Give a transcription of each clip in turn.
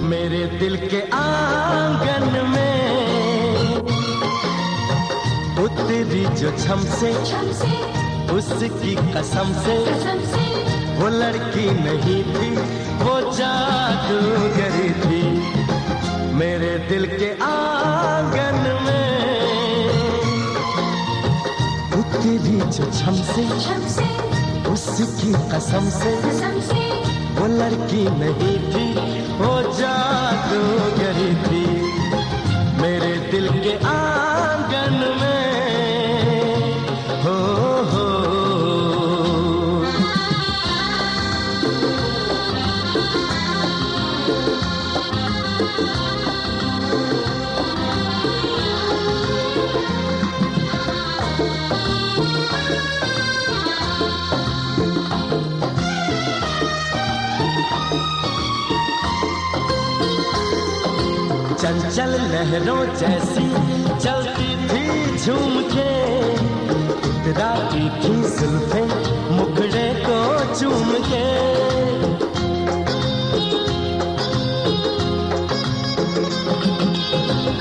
मेरे दिल के आंगन में उतरी जो छम से उसकी कसम से वो लड़की नहीं थी, वो जादूगरी थी। मेरे दिल के आंगन में उतरी जो छम से उसकी कसम से वो लड़की नहीं थी, वो जादूगरी थी। मेरे दिल के आंगन में हो चंचल लहरों जैसी चलती थी झूम के, इतराती थी जुल्फें मुखड़े को चूम के।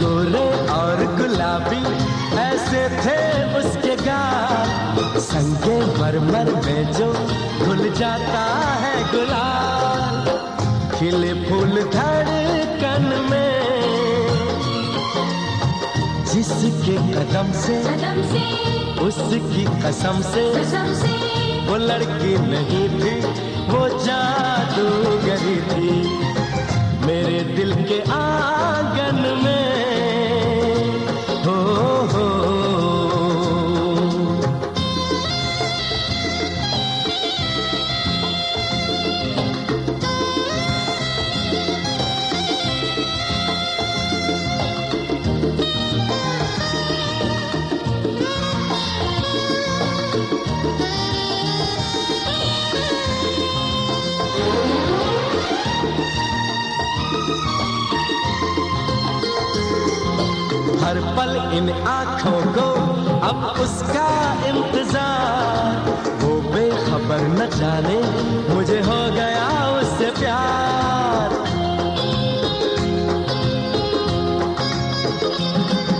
गोरे और गुलाबी ऐसे थे उसके गाल, संगे मरमर में जो घुल जाता है गुलाल। खिले फूल धड़कन में जिसके कदम से उसकी कसम से वो लड़की नहीं थी, वो जादूगरी थी। मेरे दिल के आंगन में हो हर पल इन आँखों को अब उसका इंतजार, वो बेखबर न जाने मुझे हो गया उससे प्यार।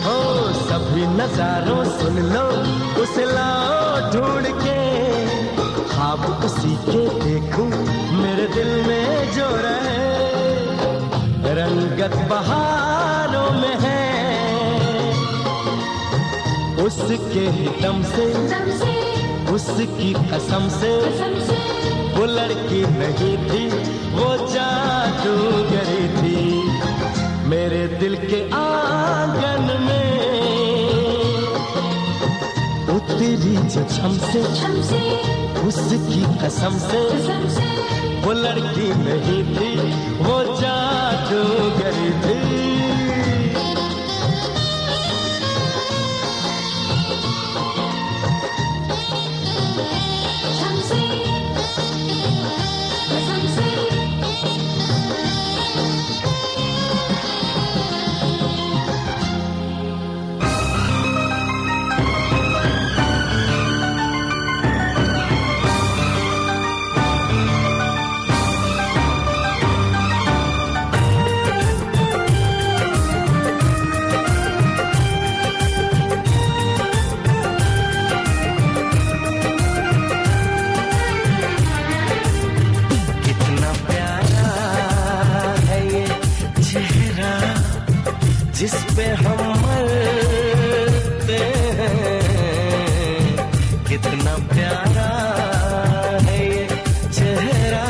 हो सभी नजारों सुन लो उसे लाओ ढूंढ के, ख्वाब उसी के देखूं मेरे दिल में जो रहे। रंगत बहारों में है उसके ही दम से उसकी कसम से वो लड़की नहीं थी, वो जादूगरी थी। मेरे दिल के आंगन में उतरी जो छम से उसकी कसम से वो लड़की नहीं थी, वो जादूगरी थी। जिस पे हम मरते हैं। कितना प्यारा है ये चेहरा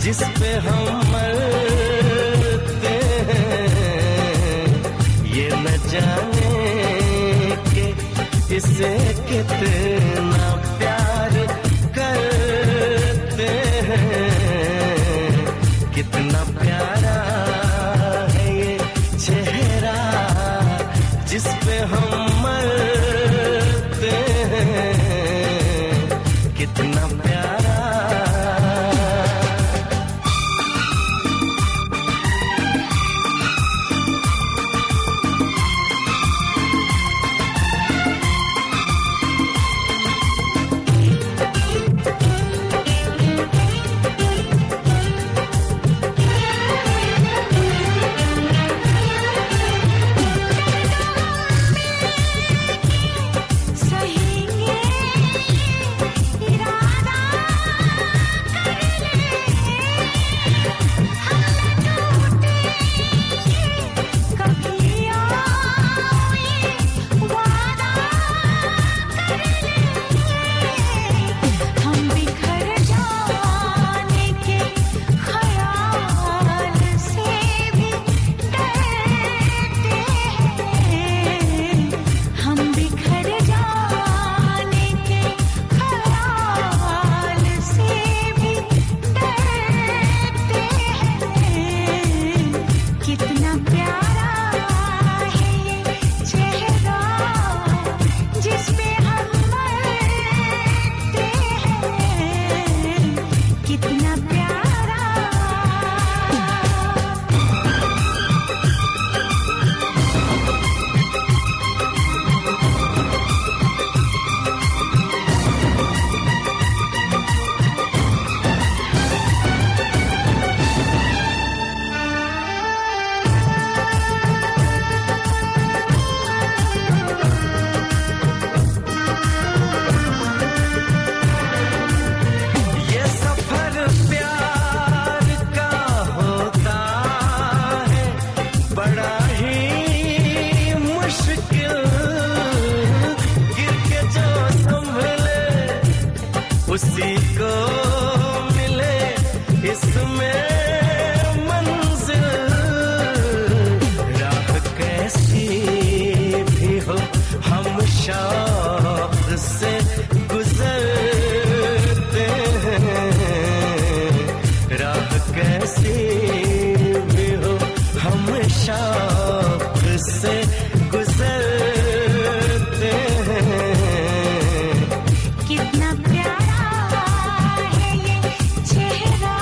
जिस पे हम मरते हैं। ये न जाने कि इसे कितना प्यार करते हैं। कितना प्यारा है ये चेहरा जिस पे हम मरते हैं। कितना प्यारा। उसी को मिले इसमें मंजिल। राह कैसी भी हो हम शौक से गुजरते हैं। राह कैसी भी हो हम शौक से गुजरते हैं। कितना प्यारा है ये चेहरा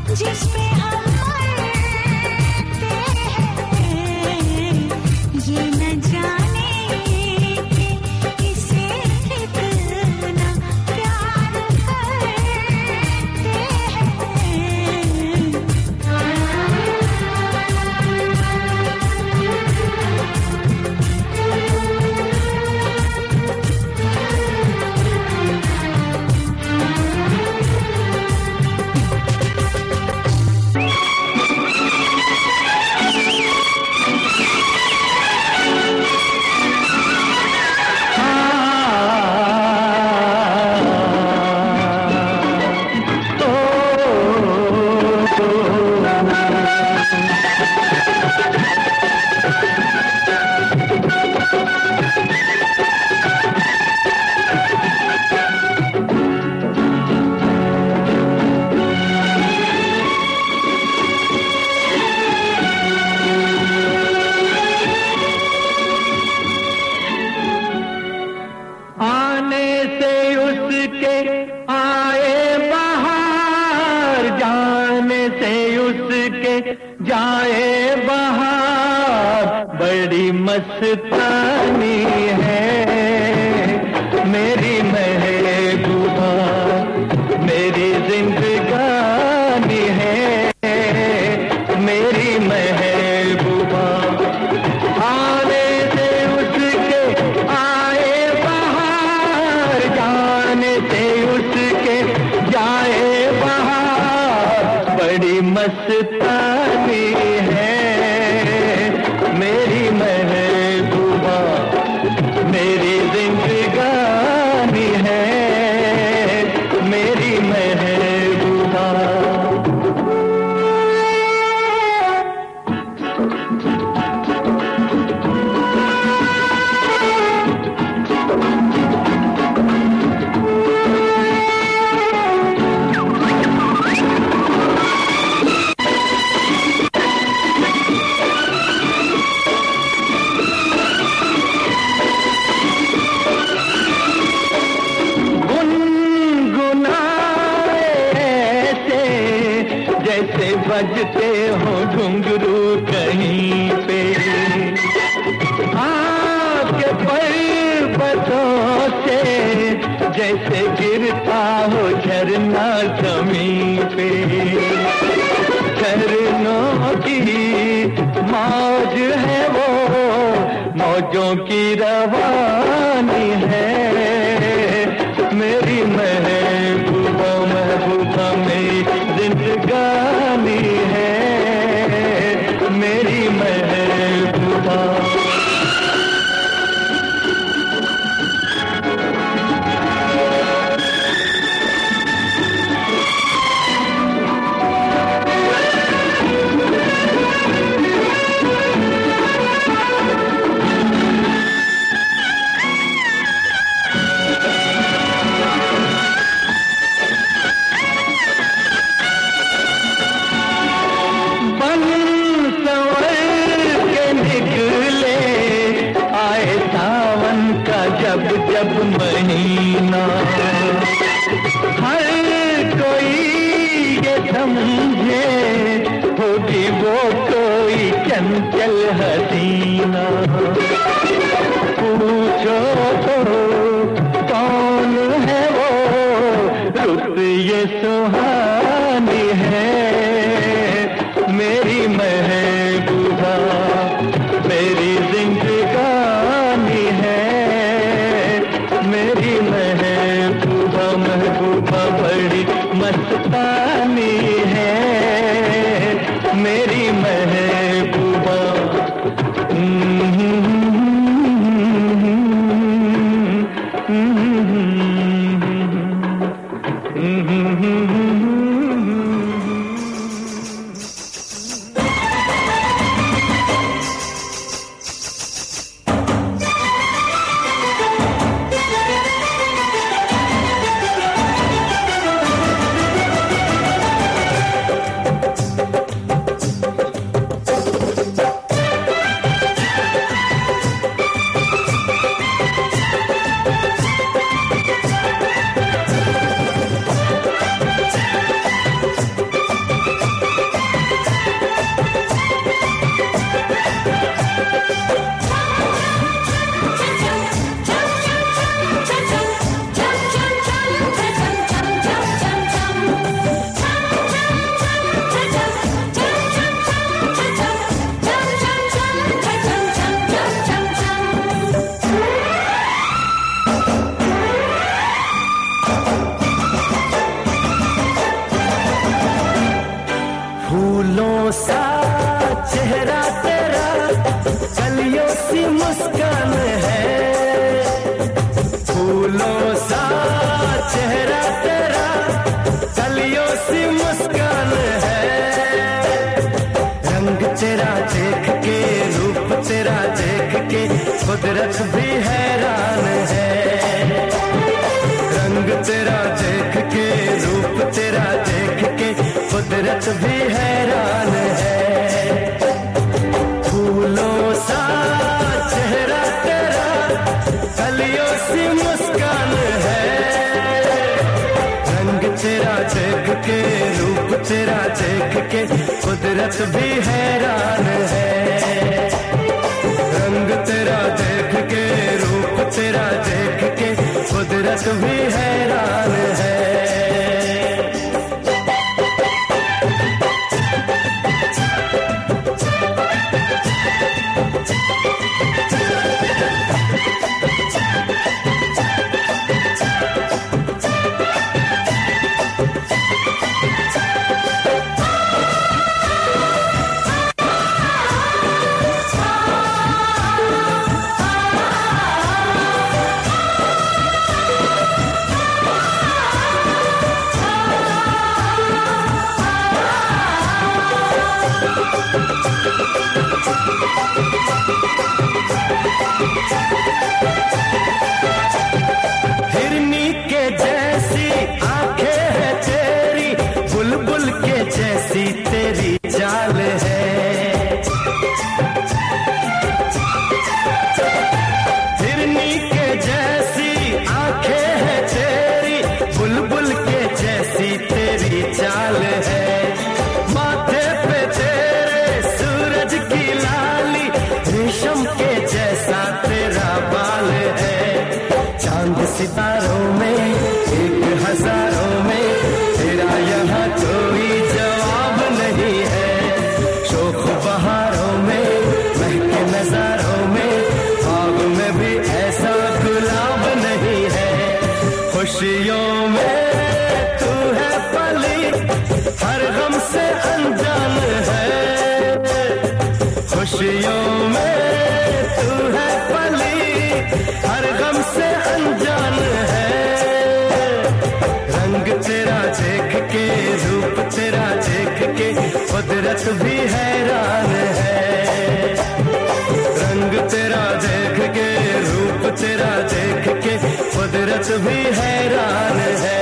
जिस पे हम मरते हैं। ये न जाने कि इसे कितना प्यार करते जाए बहार बड़ी मस्तानी है मेरी महबूबा, मेरी जिंदगानी है मेरी महबूबा। आने से उसके आए बहार, जाने से उसके जाए बहार बड़ी मस्तानी है। बजते हो घुंघरू कहीं पे, आपके पर्वतों से जैसे गिरता हो झरना जमीन पे। झरनों की मौज है वो, मौजों की रवानी है। मेरी महबूबा महबूबा मेरी जिंदगानी है, मेरी महबूबा। जब महीना हर कोई ये समझे होगी वो कोई चंचल हसीना। पूछो तो कौन है वो, रुत ये सुहानी है। मेरी महबूबा मेरी जिंदगानी है, मेरी महबूबा महबूबा बड़ी मस्तानी है, मेरी महबूबा। फूलों सा चेहरा तेरा, कलियों सी मुस्कान है। फूलों सा चेहरा तेरा, कलियों सी मुस्कान है। रंग तेरा देख के, रूप तेरा देख के, कुदरत भी हैरान है। रंग तेरा देख के, रूप तेरा देख के, कुदरत भी हैरान है। फूलों सा चेहरा तेरा, कलियों सी मुस्कान है। रंग तेरा देख के, रूप तेरा देख के, कुदरत भी हैरान है। रंग तेरा देख के, रूप तेरा देख के, कुदरत भी हैरान है। खुशियों में तू है पली, हर गम से अनजान है। रंग तेरा देख के, रूप तेरा देख के, कुदरत भी हैरान है। रंग तेरा देख के, रूप तेरा देख के, कुदरत भी हैरान है।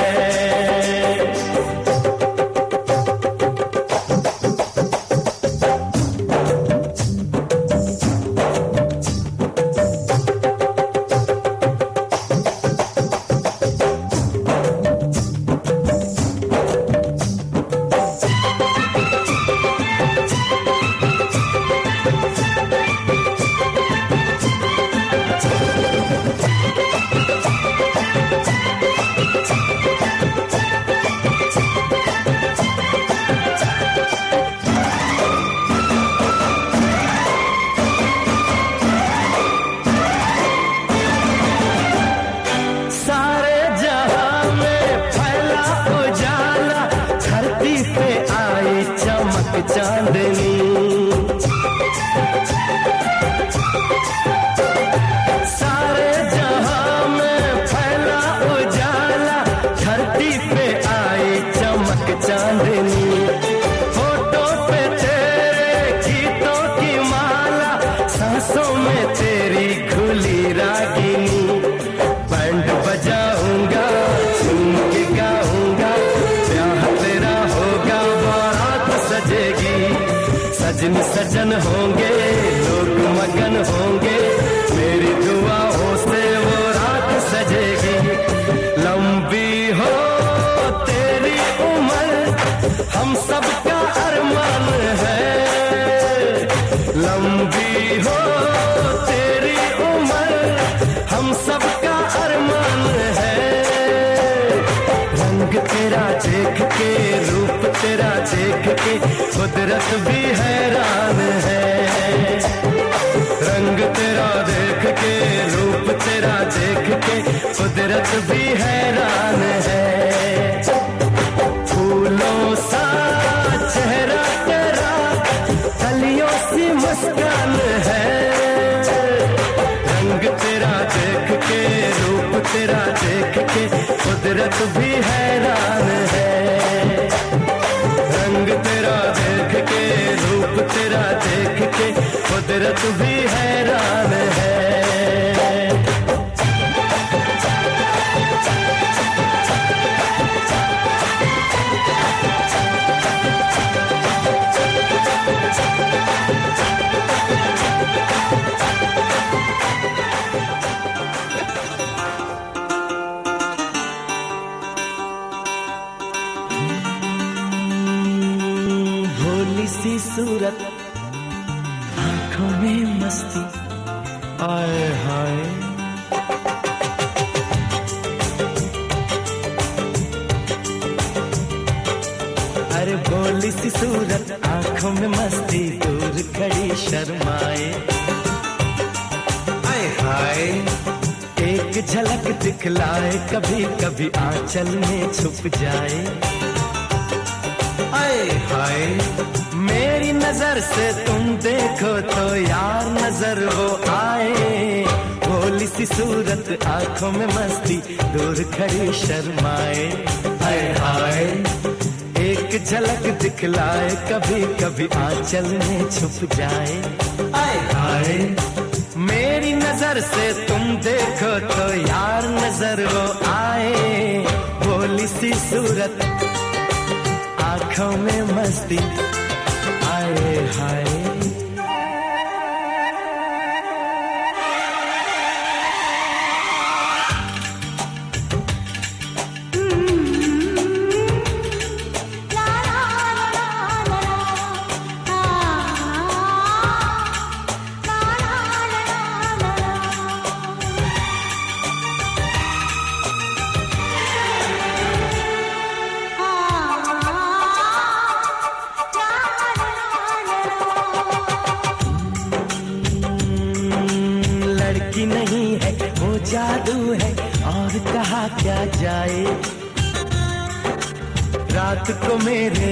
चांदनी सारे जहां में फैला उजाला, धरती पे आई चमक चांदनी। फोटो पे तेरे गीतों की माला, सांसों में तेरी खुली रागिनी। बैंड बजाऊंगा, झूम के गाऊंगा, ब्याह तेरा होगा, बारात सजेगी। सजन सजन होंगे, लोग मगन होंगे, मेरी दुआओं से वो रात सजेगी। लंबी हो तेरी उम्र, हम सबका अरमान है। लंबी हो तेरी उम्र, हम सबका अरमान है। रंग तेरा देख के, रूप तेरा देख के, कुदरत भी हैरान है। रंग तेरा देख के, रूप तेरा देख के, कुदरत भी हैरान है। फूलों सा चेहरा तेरा, कलियों सी मुस्कान है। रंग तेरा देख के, रूप तेरा देख के, कुदरत भी हैरान है। रंग तेरा देख के, रूप तेरा देख के, कुदरत भी हैरान है। सी सूरत, आंखों में मस्ती, आए हाय। अरे भोली सी सूरत, आंखों में मस्ती, दूर खड़ी शर्माए, आए हाय। एक झलक दिखलाए, कभी कभी आंचल में छुप जाए, आए हाय। मेरी नजर से तुम देखो तो यार नजर वो आए। भोली सी सूरत, आंखों में मस्ती, दूर खड़ी शर्माए, हाय हाय। एक झलक दिखलाए, कभी कभी आंचल में छुप जाए, हाय हाय। मेरी नजर से तुम देखो तो यार नजर वो आए। भोली सी सूरत, आंखों में मस्ती, आए हाय। नहीं है वो जादू है, और कहा क्या जाए। रात को मेरे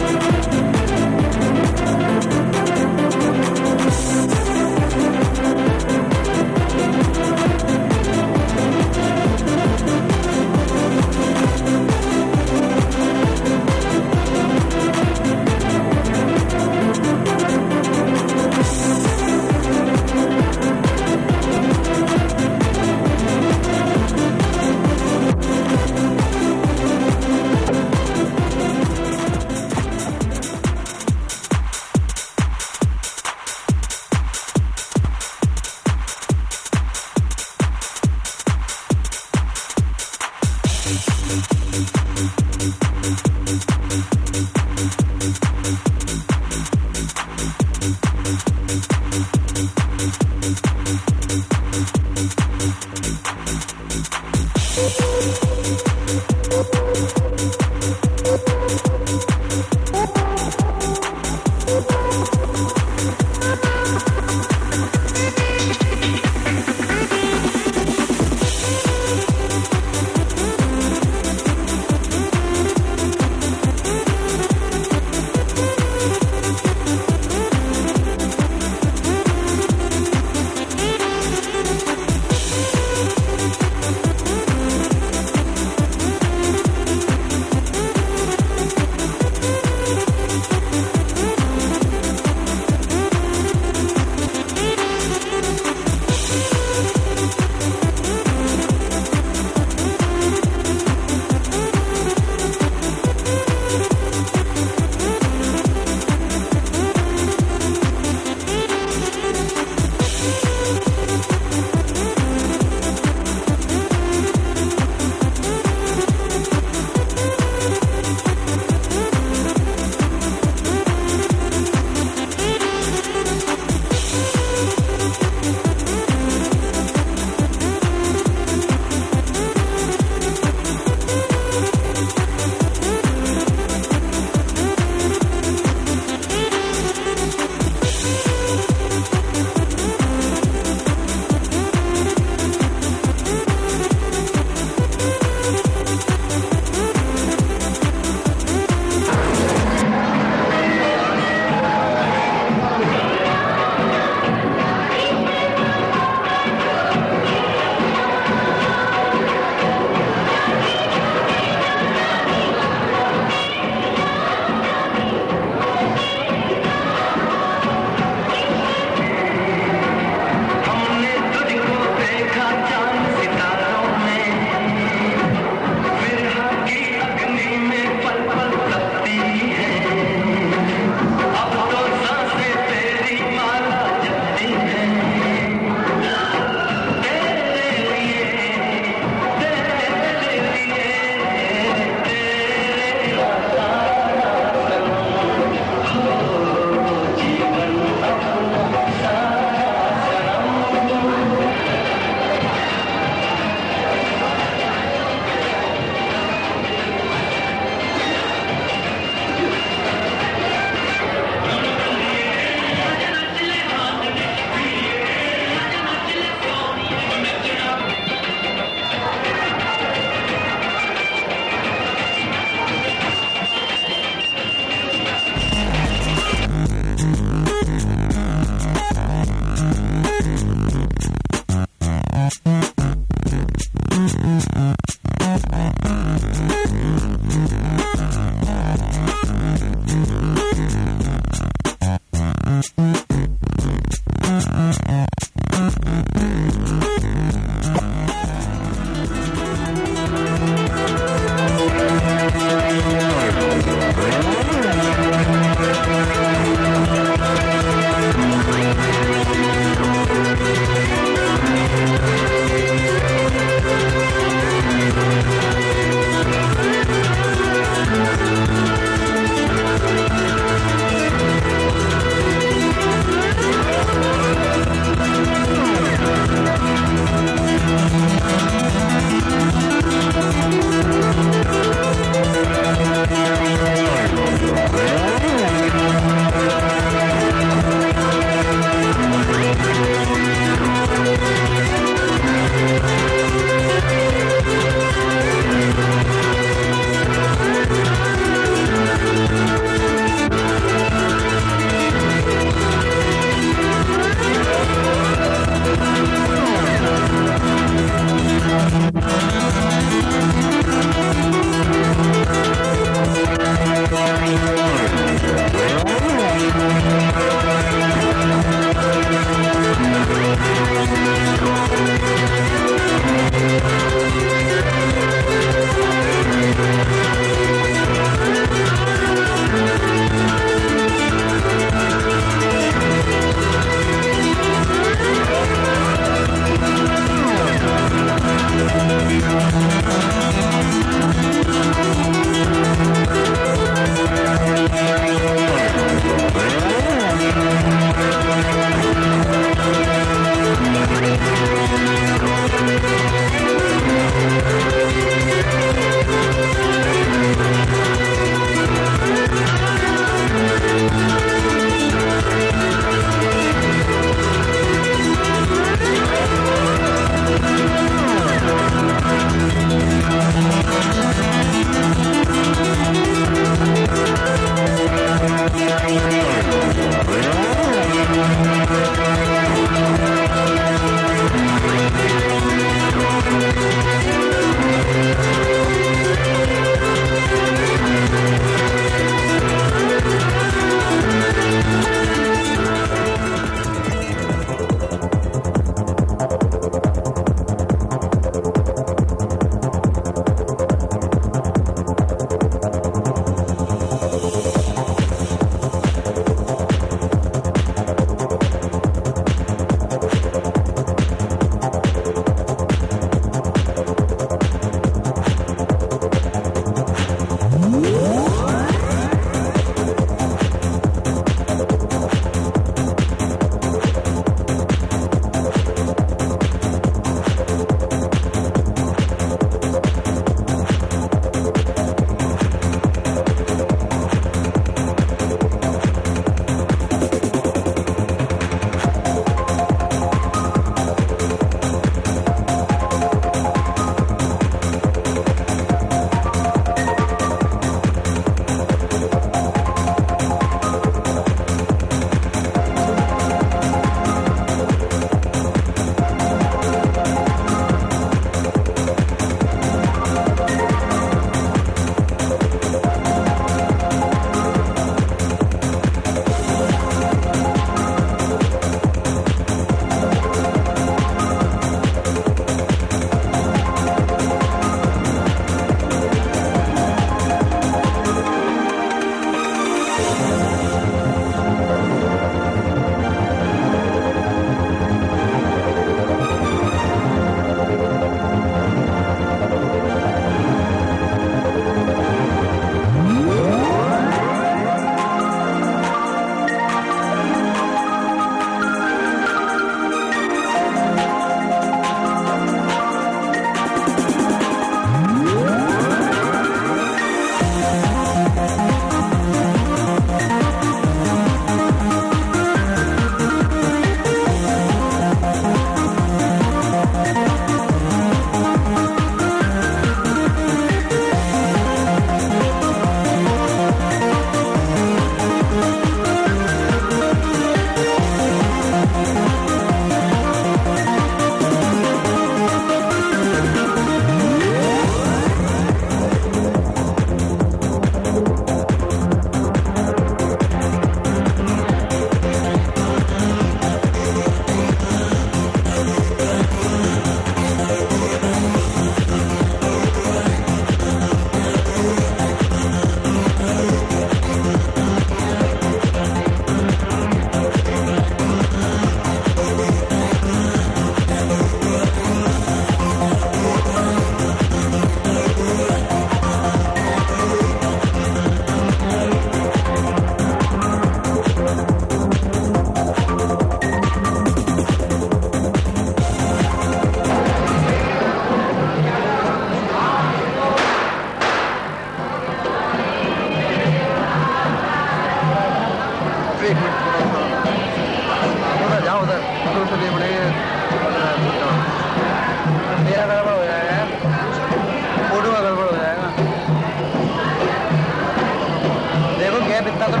बिता तो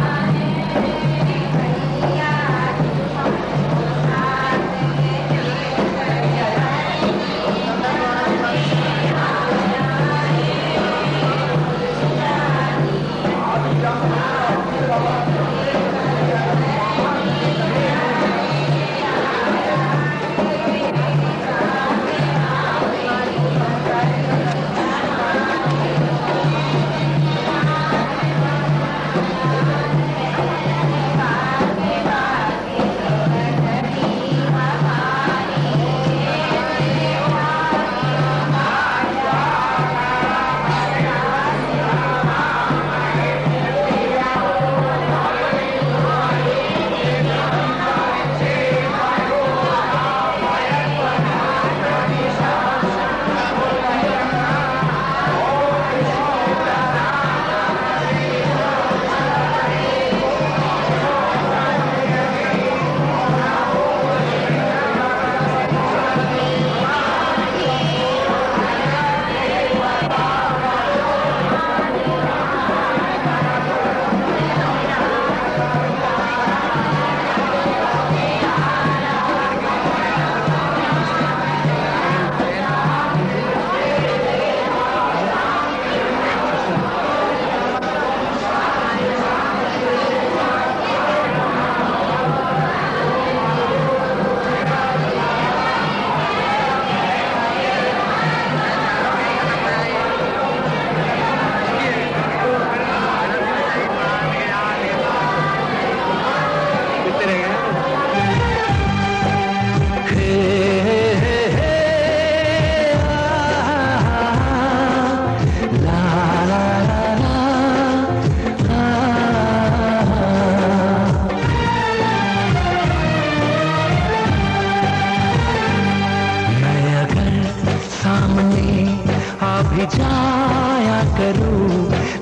भी जाया करूं,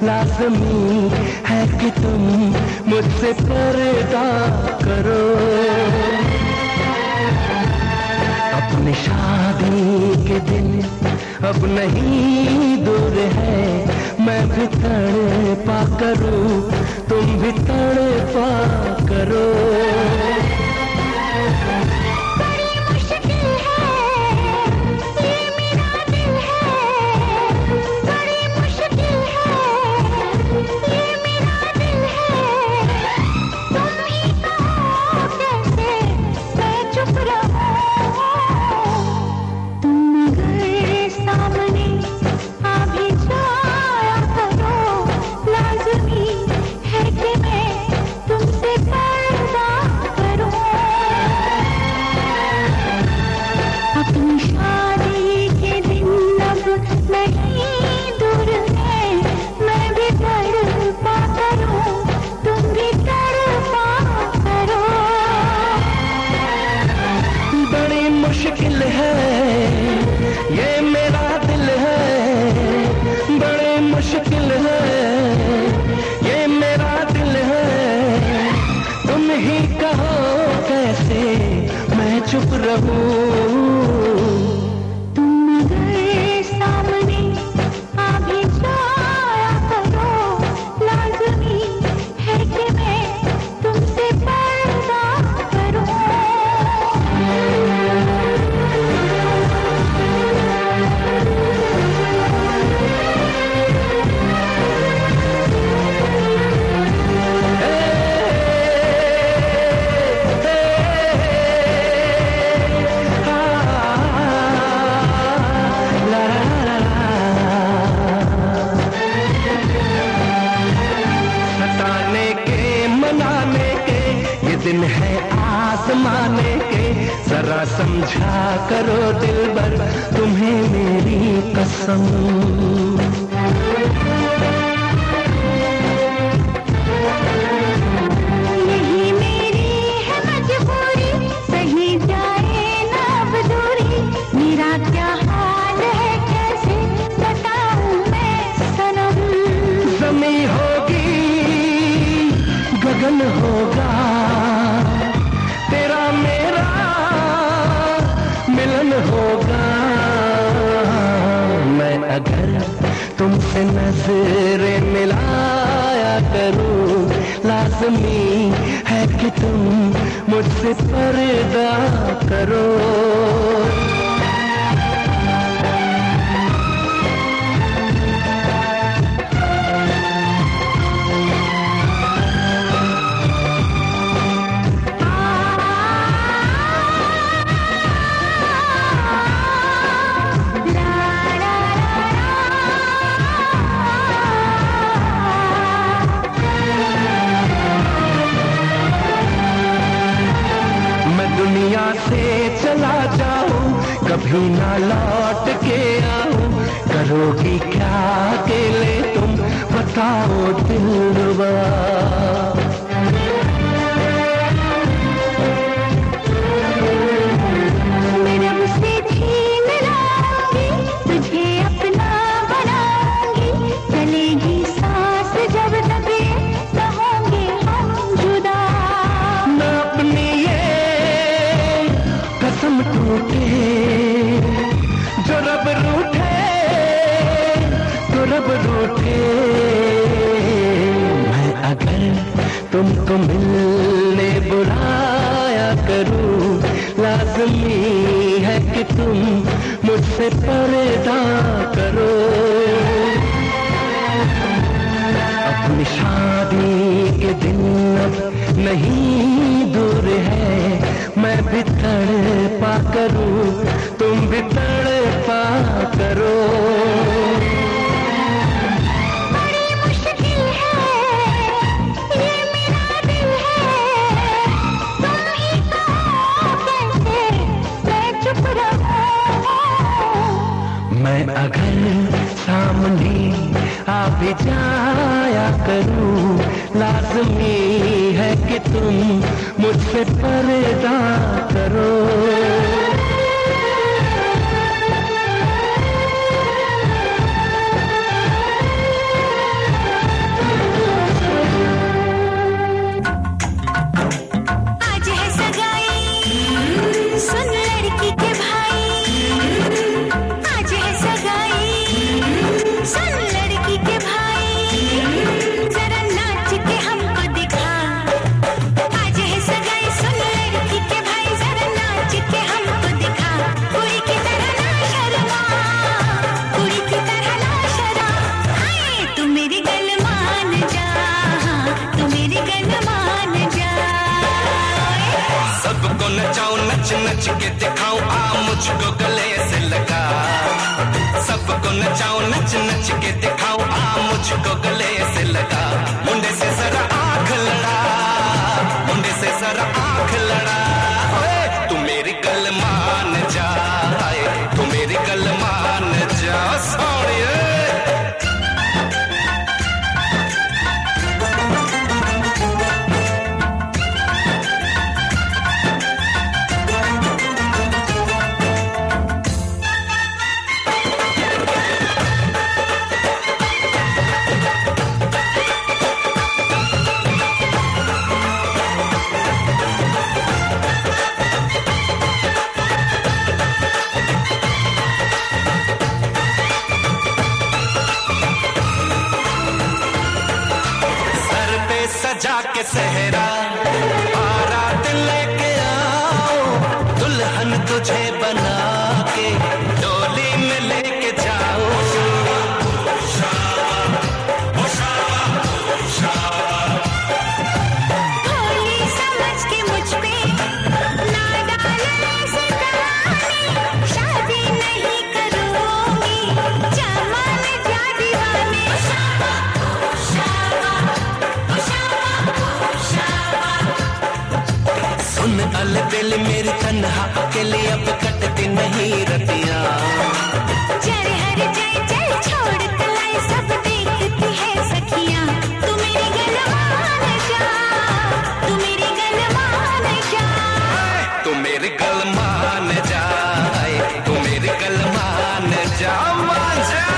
लाज़मी है कि तुम मुझसे पर्दा करो। अपनी शादी के दिन अब नहीं दूर है, मैं भी तड़पा करूं, तुम भी तड़पा करो। मुश्किल है ये मेरा दिल है, बड़ी मुश्किल है ये मेरा दिल है। तुम ही कहो कैसे मैं चुप रहूं। दिन है आसमाने के, जरा समझा करो दिलबर तुम्हें मेरी कसम। यही मेरी है मजबूरी, सही जाए ना अब दूरी, मेरा क्या हाल है कैसे बताऊं मैं सनम। ज़मीं होगी गगन होगा, तेरा मेरा मिलन होगा। मैं अगर तुमसे नजरें मिलाया करूं, लाज़मी है कि तुम मुझसे पर्दा करो। से चला जाऊं कभी ना लौट के आऊं, करोगी क्या अकेले तुम बताओ दिलरुबा। मैं रब से छीन लाऊंगी, तुझे अपना बनाऊंगी, चलेगी सांस जब तक न होंगे हम जुदा। न अपनी कसम टूटे जो रब रूठे तो रब रूठे। मैं अगर तुमको मिलने बुलाया करूं, लाज़मी है कि तुम मुझसे पर्दा करो। अपनी शादी के दिन अब नहीं दूर है, मैं भी तड़पा करूं तुम भी तड़पा करो। बड़ी मुश्किल है ये मेरा दिल है, तुम ही कहो कैसे मैं चुप रहूं। मैं अगर सामने आ भी जाया करूं, लाज़मी है कि तुम मुझसे पर्दा करो। आज है सगाई सुन लड़की के भाई, आज है सगाई सुन लड़की के भाई, जरा नाच के हमको दिखा। आज है सगाई सुन लड़की के भाई, जरा नाच के हमको दिखा। कुड़ी की तरह ना शर्मा, कुड़ी की तरह ना शर्मा। हाय तू मेरी गल मान जा, तू मेरी गल मान जा। सबको नचाऊं नच नच के दिखाऊं, आ मुझको गले से लगा। सबको नचाऊं नच नच के दिखाऊं, आ मुझको गले से लगा। मुंडे से जरा आंख लड़ा, मुंडे से जरा आंख लड़ा। तू मेरी गल मान जा, तू मेरी गल मान जा सोनिए। जाके सहरा बारात लेके आओ, दुल्हन तुझे बना के डोली में लेके जाओ। भोली समझ के मुझ पे ना डाले सताने, शादी नहीं करूंगी जमाने जा दीवाने। सुन अलबेल मेरी तन्हा अकेले अब कटती नहीं रतियां। जरे हर जाए चल छोड़ कलाई सब देखती है सखियां। तू मेरी गल मान जा, तू मेरी गल मान जा। तू मेरी गल मान जा, तू मेरी गल मान जा, मान जा।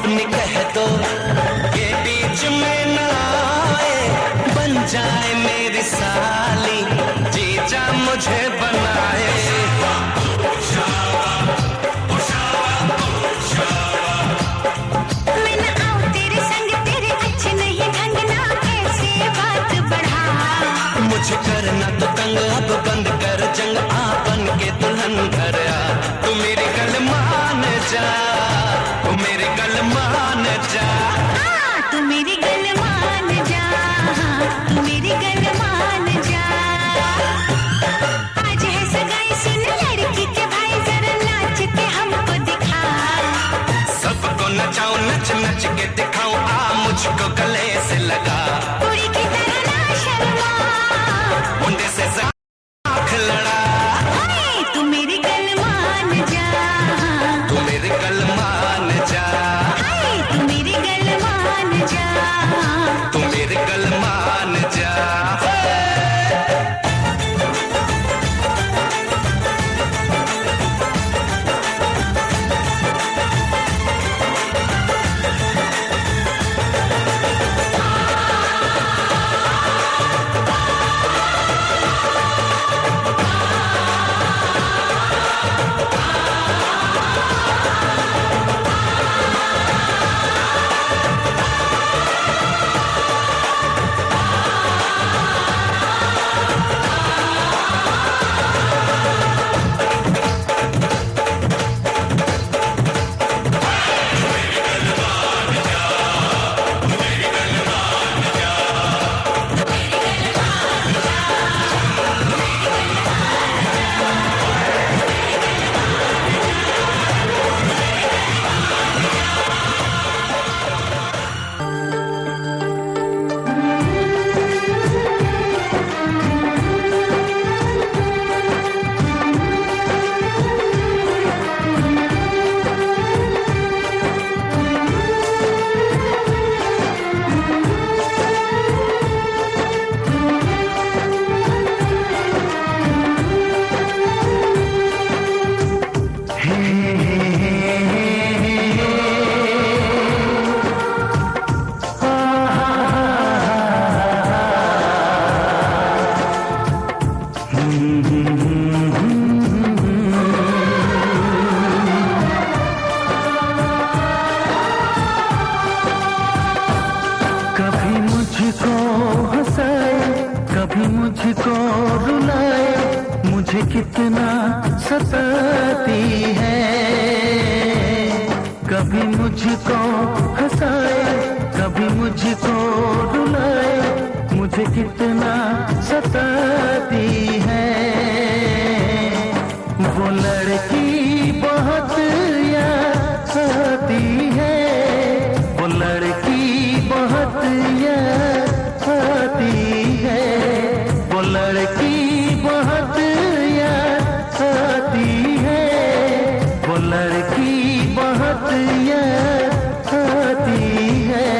अपनी कह दो ये बीच में ना आए, बन जाए मेरी साली, जीजा मुझे बनाए। मैं ना आऊं तेरे संग, तेरे अच्छे नहीं ढंग ना, ऐसे बात बढ़ा। मुझे करना तो तंग, अब बंद कर जंग, आ बन के दुल्हन घर आ। तू मेरी गल मान जा, तू मेरी गल मान जा, तू मेरी गल मान जा, तू मेरी गल मान जा। आज है सगाई सुन लड़की के भाई, जरा नाच के हमको दिखा। सबको नचाऊं नच नच के दिखाऊं, आ मुझको गले से लगा। पूरी की तरह ना शर्मा, मुंडे से आँख लड़ा। तू मेरी गल मान जा, तू मेरी गल मान जा, तू मेरी गल मान जा, तू मेरी गल मान जा। कभी मुझको हंसाए, कभी मुझको रुलाए, मुझे कितना सताती है। कभी मुझको हंसाए, कभी मुझको रुलाए, मुझे कितना सताती है। वो लड़की बहुत याद आती है, वो लड़की बहुत याद आती है, वो लड़की बहुत याद आती है, वो लड़की बहुत याद आती है।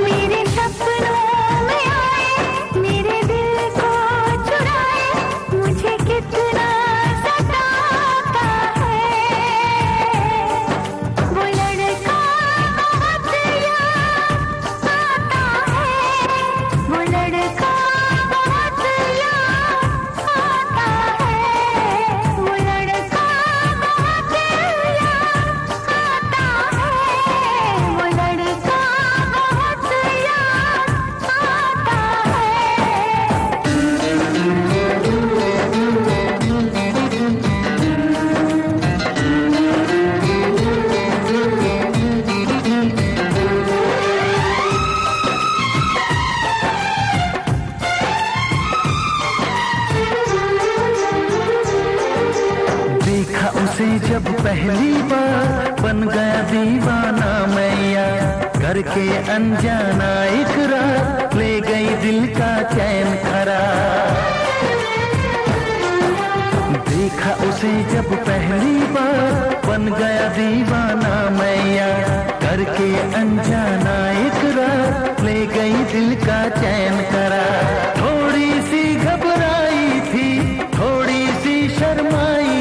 मेरे सपनों में आए, मेरे दिल को चुराए, मुझे कितना सताता है। वो लड़का बहुत याद आता है, वो लड़का बहुत याद आता है, वो लड़का बहुत याद आता है, वो लड़का बहुत याद आता देखा उसे जब पहली बार, बन गया दीवाना मैया, करके अनजाना इकरार, ले गई दिल का चैन करार। देखा उसे जब पहली बार, बन गया दीवाना मैया, करके अनजाना इकरार, ले गई दिल का चैन करार। थोड़ी सी घबराई थी, थोड़ी सी शर्माई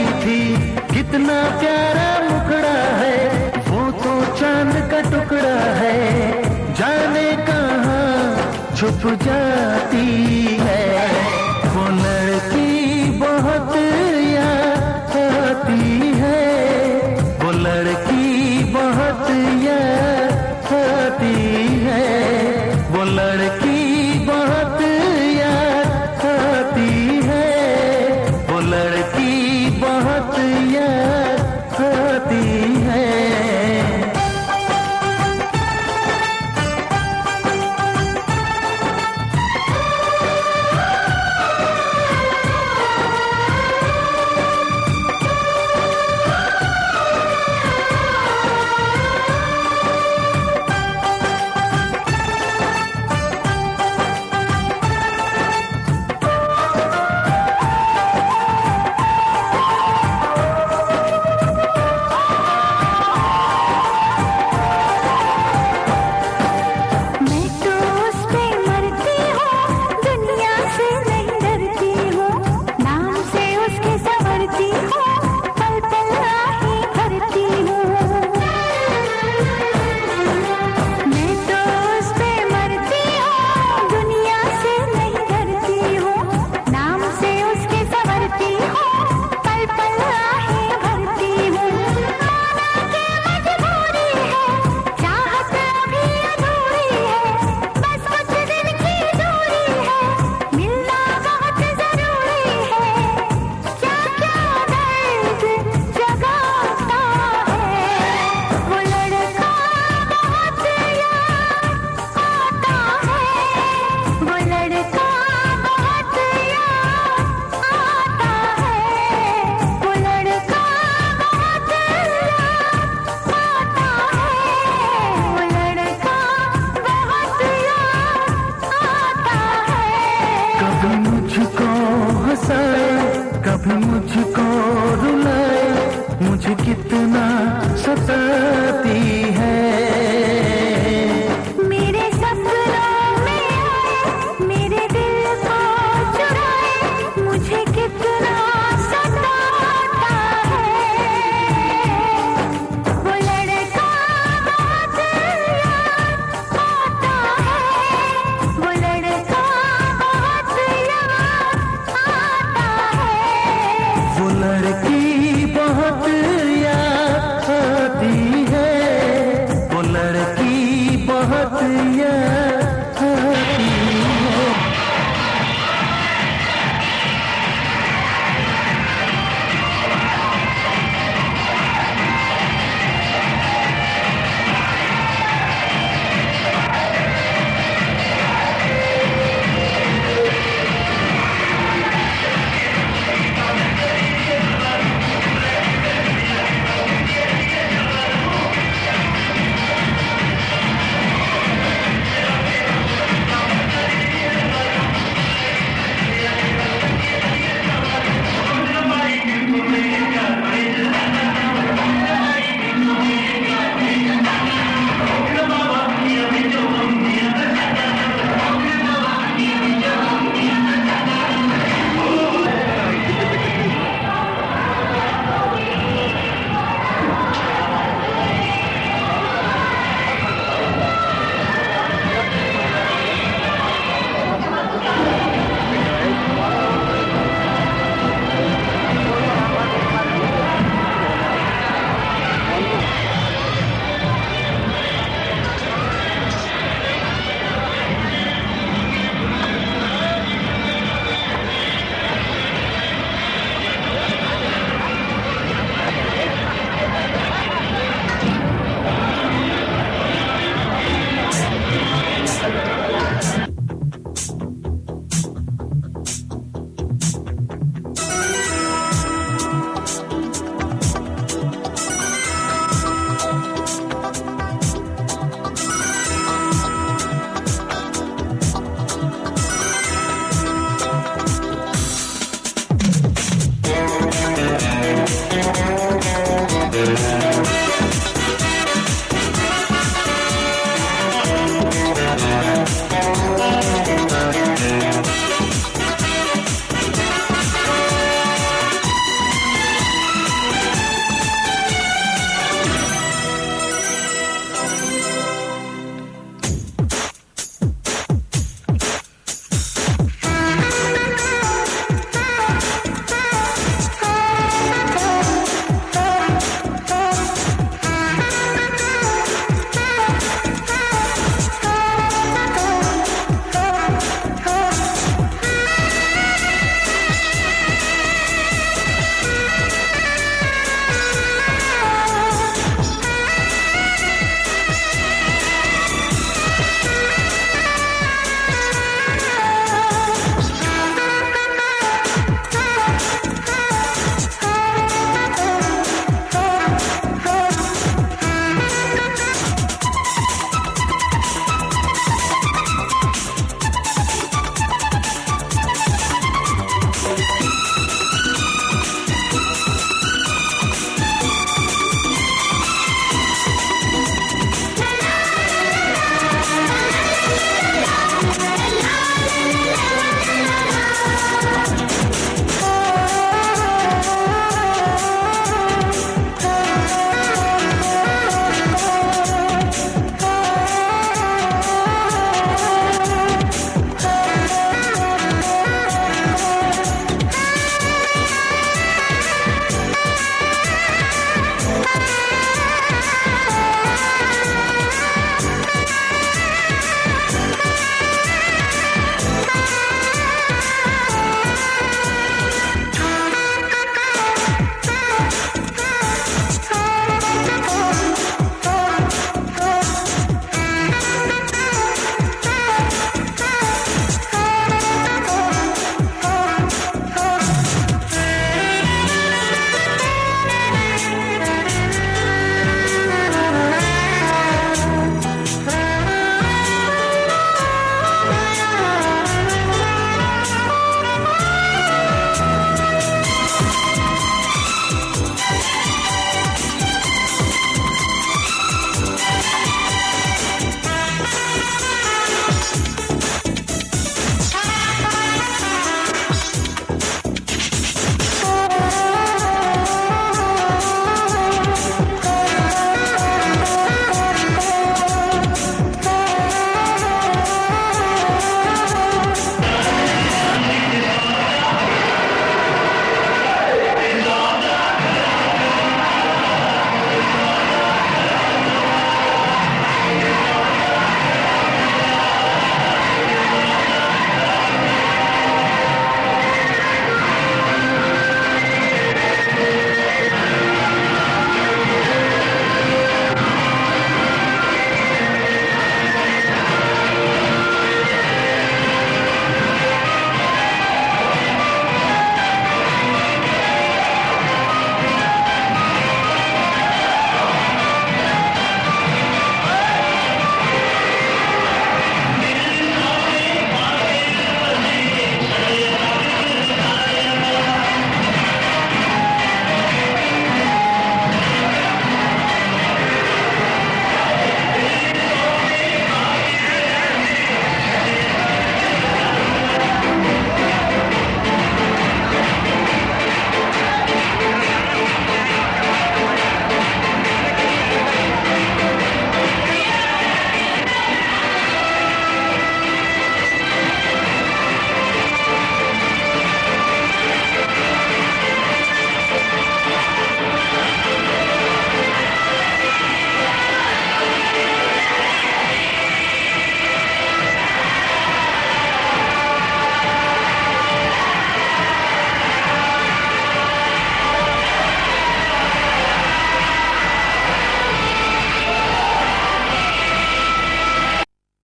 कितना प्यारा मुखड़ा है, वो तो चांद का टुकड़ा है, जाने कहाँ छुप जाती है। वो लड़की बहुत याद आती है, वो लड़की बहुत याद आती है, वो लड़की बहुत याद आती है, वो लड़की बहुत याद आती